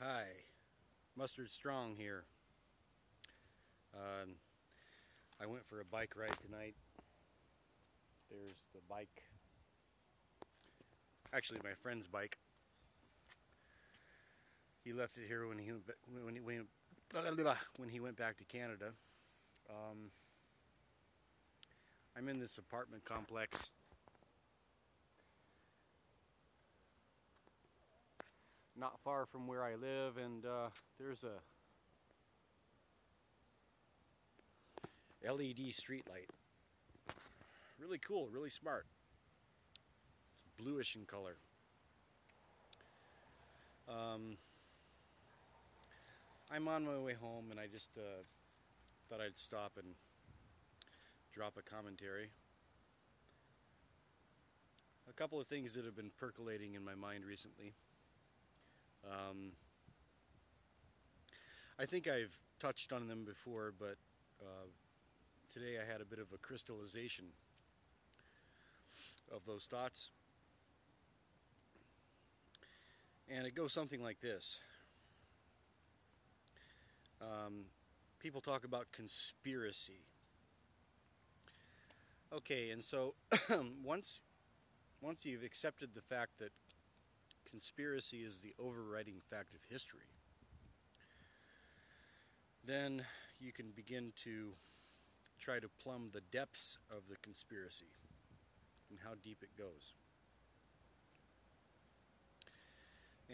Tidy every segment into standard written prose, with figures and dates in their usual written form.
Hi, Mustard Strong here. I went for a bike ride tonight. There's the bike. Actually, my friend's bike. He left it here when he went back to Canada. I'm in this apartment complex. Not far from where I live, and there's a LED street light. Really cool, really smart. It's bluish in color. I'm on my way home, and I just thought I'd stop and drop a commentary. A couple of things that have been percolating in my mind recently. I think I've touched on them before, but today I had a bit of a crystallization of those thoughts. And it goes something like this. People talk about conspiracy. Okay, and so once you've accepted the fact that conspiracy is the overriding fact of history, then you can begin to try to plumb the depths of the conspiracy and how deep it goes.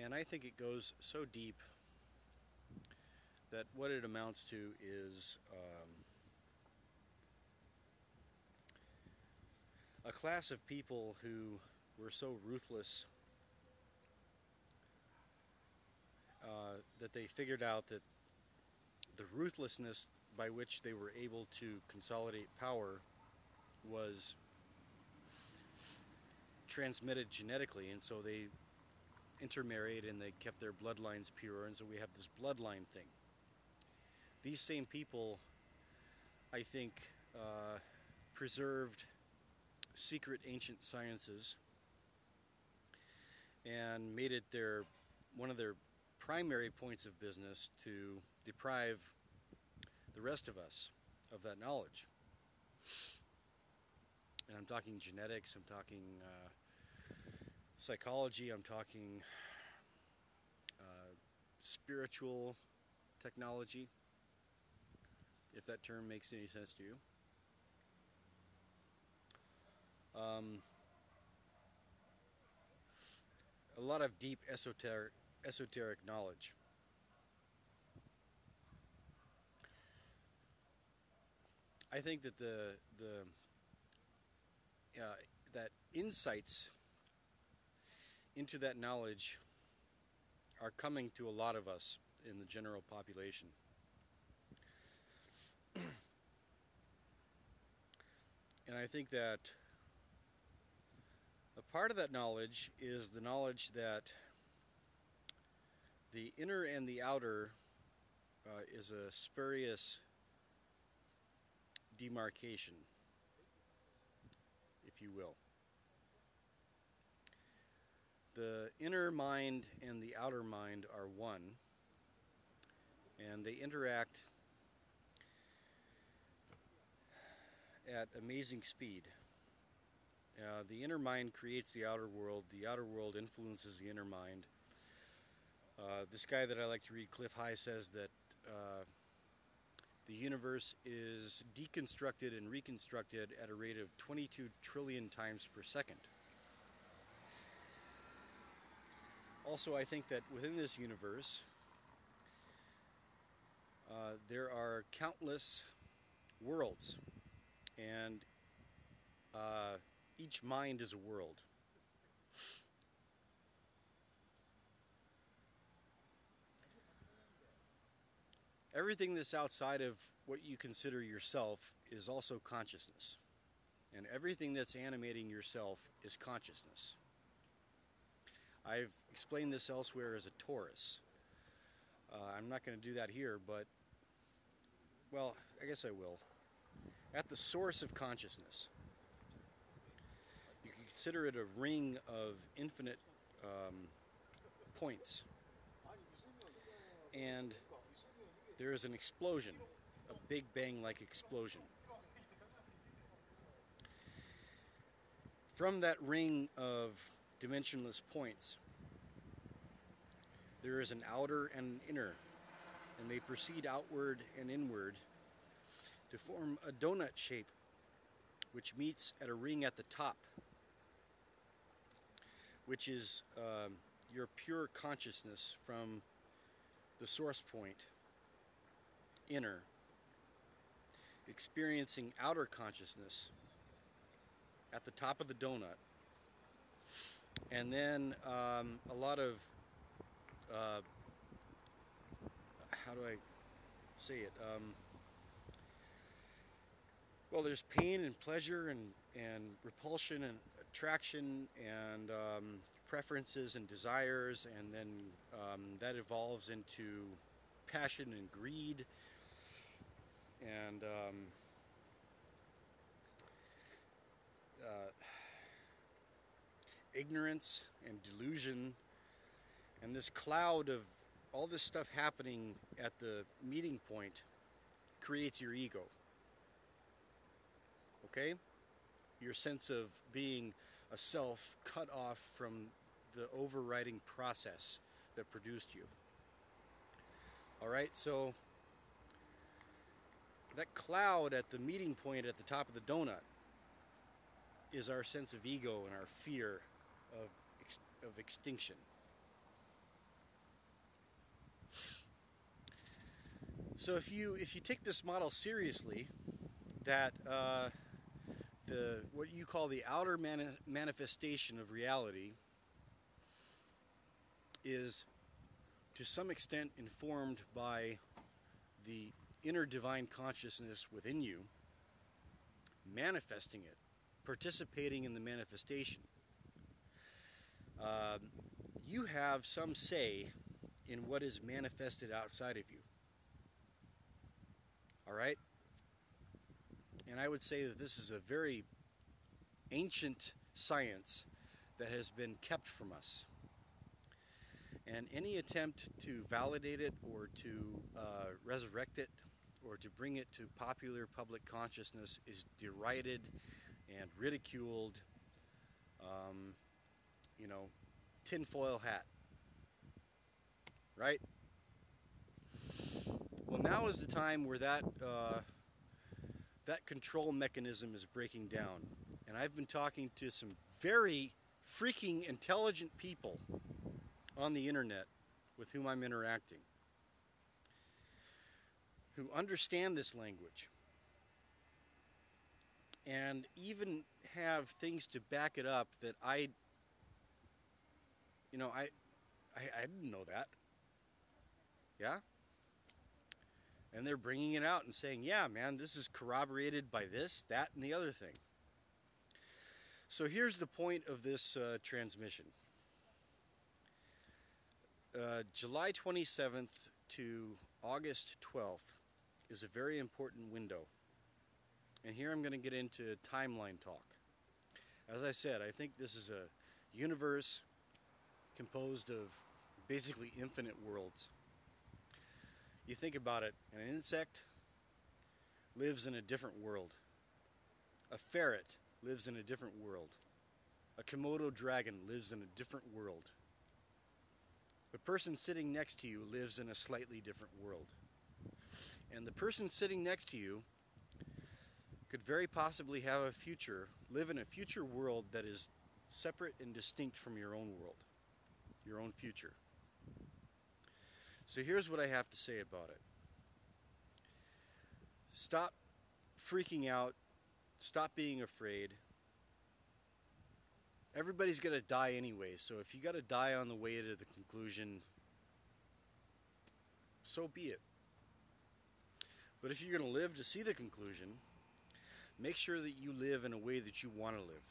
And I think it goes so deep that what it amounts to is a class of people who were so ruthless that they figured out that the ruthlessness by which they were able to consolidate power was transmitted genetically, and so they intermarried and they kept their bloodlines pure, and so we have this bloodline thing. These same people, I think, preserved secret ancient sciences and made it one of their primary points of business to deprive the rest of us of that knowledge. And I'm talking genetics, I'm talking psychology, I'm talking spiritual technology, if that term makes any sense to you. A lot of deep esoteric knowledge. I think that that insights into that knowledge are coming to a lot of us in the general population. And I think that a part of that knowledge is the knowledge that the inner and the outer is a spurious demarcation, if you will. The inner mind and the outer mind are one, and they interact at amazing speed. The inner mind creates the outer world world influences the inner mind. This guy that I like to read, Cliff High, says that the universe is deconstructed and reconstructed at a rate of 22 trillion times per second. Also, I think that within this universe, there are countless worlds, and each mind is a world. Everything that's outside of what you consider yourself is also consciousness. And everything that's animating yourself is consciousness. I've explained this elsewhere as a torus. I'm not going to do that here, but, well, I guess I will. At the source of consciousness, you can consider it a ring of infinite points. and there is an explosion, a Big Bang-like explosion. From that ring of dimensionless points, there is an outer and an inner, and they proceed outward and inward to form a donut shape, which meets at a ring at the top, which is your pure consciousness from the source point, inner, experiencing outer consciousness at the top of the donut, and then a lot of how do I say it? Well, there's pain and pleasure and repulsion and attraction and preferences and desires, and then that evolves into passion and greed and ignorance and delusion, and this cloud of all this stuff happening at the meeting point creates your ego. Okay? Your sense of being a self cut off from the overriding process that produced you. Alright, so that cloud at the meeting point at the top of the donut is our sense of ego and our fear of extinction. So if you take this model seriously, that what you call the outer manifestation of reality is to some extent informed by the inner divine consciousness within you, manifesting it, participating in the manifestation. You have some say in what is manifested outside of you. All right? And I would say that this is a very ancient science that has been kept from us. And any attempt to validate it or to resurrect it or to bring it to popular public consciousness is derided and ridiculed. Tinfoil hat. Right? Well, now is the time where that control mechanism is breaking down. And I've been talking to some very freaking intelligent people on the internet with whom I'm interacting, who understand this language and even have things to back it up that I didn't know that. Yeah? And they're bringing it out and saying, yeah, man, this is corroborated by this, that, and the other thing. So here's the point of this transmission. July 27th to August 12th is a very important window. And here I'm going to get into timeline talk. As I said, I think this is a universe composed of basically infinite worlds. You think about it, an insect lives in a different world. A ferret lives in a different world. A Komodo dragon lives in a different world. The person sitting next to you lives in a slightly different world. And the person sitting next to you could very possibly have a future, live in a future world that is separate and distinct from your own world, your own future. So here's what I have to say about it. Stop freaking out. Stop being afraid. Everybody's going to die anyway, so if you got to die on the way to the conclusion, so be it. But if you're going to live to see the conclusion, make sure that you live in a way that you want to live.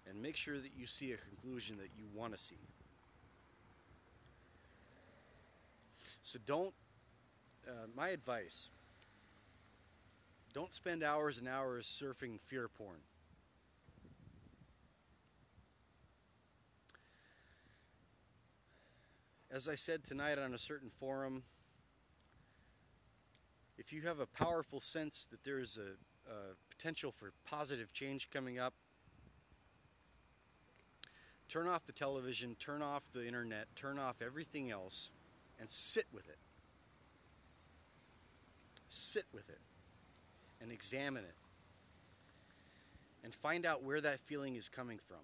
And make sure that you see a conclusion that you want to see. So my advice, don't spend hours and hours surfing fear porn. As I said tonight on a certain forum, if you have a powerful sense that there is a potential for positive change coming up, turn off the television, turn off the internet, turn off everything else, and sit with it. Sit with it and examine it and find out where that feeling is coming from.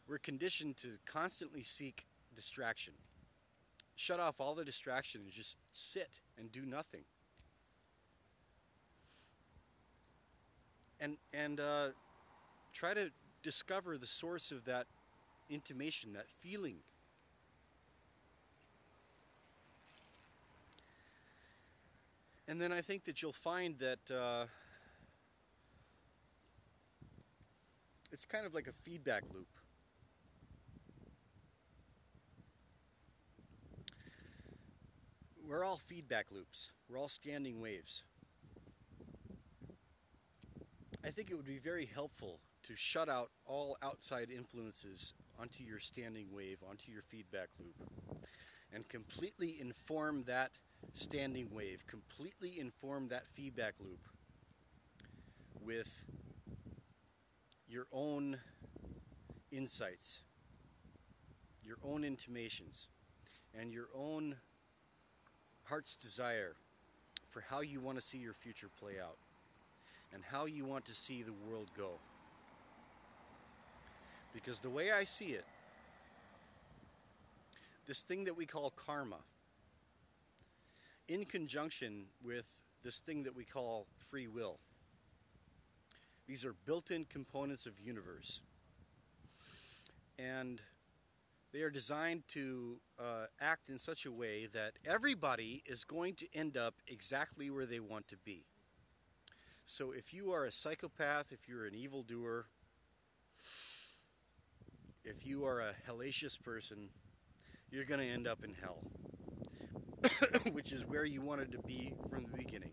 We're conditioned to constantly seek distraction. Shut off all the distraction and just sit and do nothing. And try to discover the source of that intimation, that feeling. And then I think that you'll find that it's kind of like a feedback loop. We're all feedback loops. We're all standing waves. I think it would be very helpful to shut out all outside influences onto your standing wave, onto your feedback loop, and completely inform that standing wave, completely inform that feedback loop with your own insights, your own intimations, and your own heart's desire for how you want to see your future play out and how you want to see the world go. Because the way I see it, this thing that we call karma, in conjunction with this thing that we call free will, these are built-in components of universe. And they are designed to act in such a way that everybody is going to end up exactly where they want to be. So if you are a psychopath, if you're an evildoer, if you are a hellacious person, you're going to end up in hell, which is where you wanted to be from the beginning.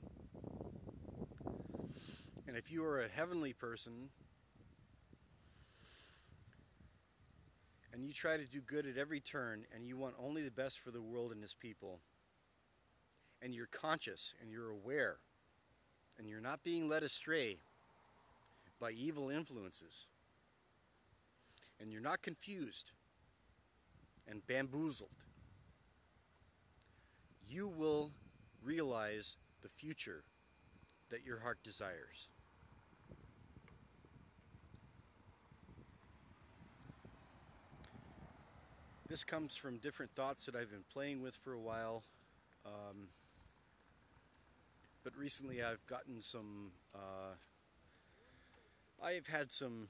And if you are a heavenly person, and you try to do good at every turn, and you want only the best for the world and its people, and you're conscious, and you're aware, and you're not being led astray by evil influences, and you're not confused and bamboozled, you will realize the future that your heart desires. This comes from different thoughts that I've been playing with for a while. But recently I've gotten some, I've had some,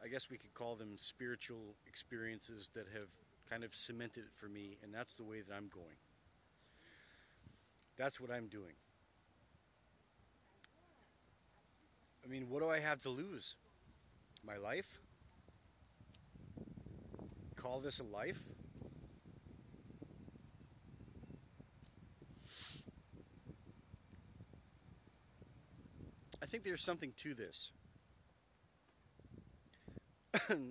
I guess we could call them spiritual experiences that have kind of cemented it for me, and that's the way that I'm going. That's what I'm doing. I mean, what do I have to lose? My life? Call this a life? I think there's something to this.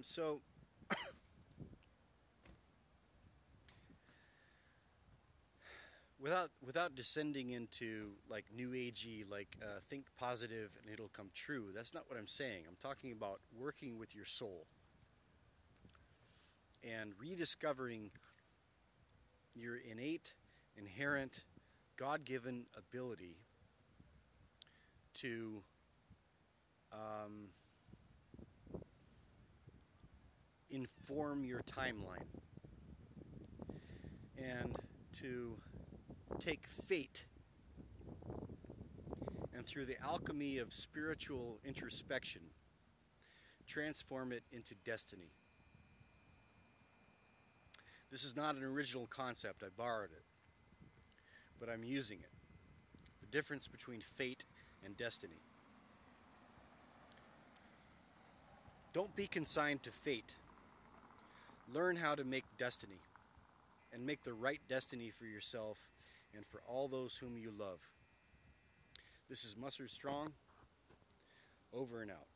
So, without descending into like new agey, like think positive and it'll come true. That's not what I'm saying. I'm talking about working with your soul and rediscovering your innate, inherent, God-given ability to inform your timeline and to take fate and through the alchemy of spiritual introspection transform it into destiny. This is not an original concept. I borrowed it, but I'm using it. The difference between fate and destiny. Don't be consigned to fate. Learn how to make destiny and make the right destiny for yourself and for all those whom you love. This is Mustard Strong. Over and out.